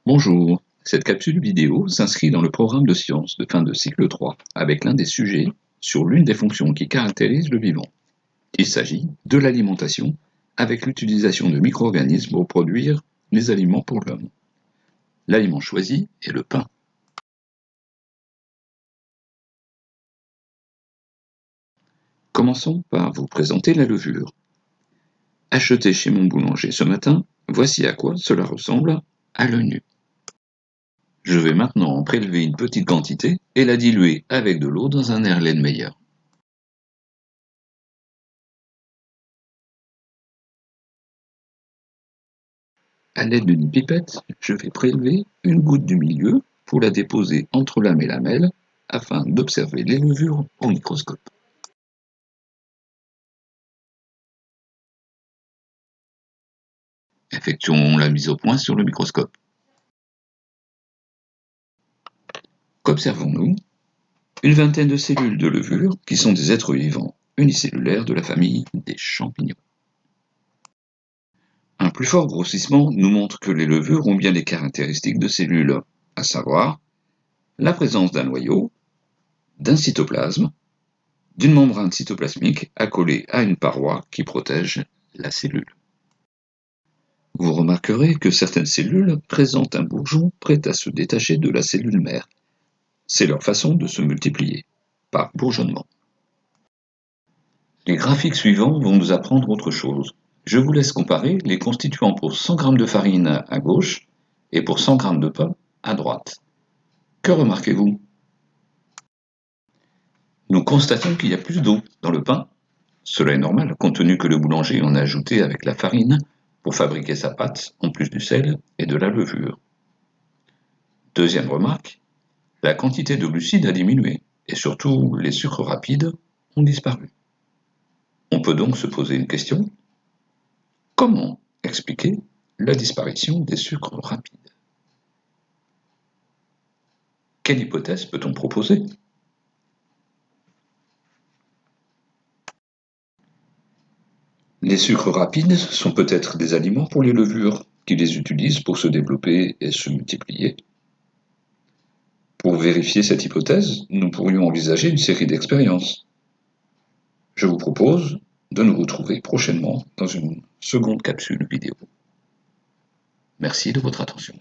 Bonjour, cette capsule vidéo s'inscrit dans le programme de sciences de fin de cycle 3 avec l'un des sujets sur l'une des fonctions qui caractérisent le vivant. Il s'agit de l'alimentation avec l'utilisation de micro-organismes pour produire les aliments pour l'homme. L'aliment choisi est le pain. Commençons par vous présenter la levure. Achetée chez mon boulanger ce matin, voici à quoi cela ressemble à l'œil nu. Je vais maintenant en prélever une petite quantité et la diluer avec de l'eau dans un Erlenmeyer. À l'aide d'une pipette, je vais prélever une goutte du milieu pour la déposer entre lame et lamelle afin d'observer les levures au microscope. Effectuons la mise au point sur le microscope. Qu'observons-nous? Une vingtaine de cellules de levure qui sont des êtres vivants unicellulaires de la famille des champignons. Un plus fort grossissement nous montre que les levures ont bien les caractéristiques de cellules, à savoir la présence d'un noyau, d'un cytoplasme, d'une membrane cytoplasmique accolée à une paroi qui protège la cellule. Vous remarquerez que certaines cellules présentent un bourgeon prêt à se détacher de la cellule mère. C'est leur façon de se multiplier, par bourgeonnement. Les graphiques suivants vont nous apprendre autre chose. Je vous laisse comparer les constituants pour 100 g de farine à gauche et pour 100 g de pain à droite. Que remarquez-vous? Nous constatons qu'il y a plus d'eau dans le pain. Cela est normal, compte tenu que le boulanger en a ajouté avec la farine pour fabriquer sa pâte, en plus du sel et de la levure. Deuxième remarque, la quantité de glucides a diminué, et surtout les sucres rapides ont disparu. On peut donc se poser une question: comment expliquer la disparition des sucres rapides? Quelle hypothèse peut-on proposer? Les sucres rapides sont peut-être des aliments pour les levures, qui les utilisent pour se développer et se multiplier. Pour vérifier cette hypothèse, nous pourrions envisager une série d'expériences. Je vous propose de nous retrouver prochainement dans une seconde capsule vidéo. Merci de votre attention.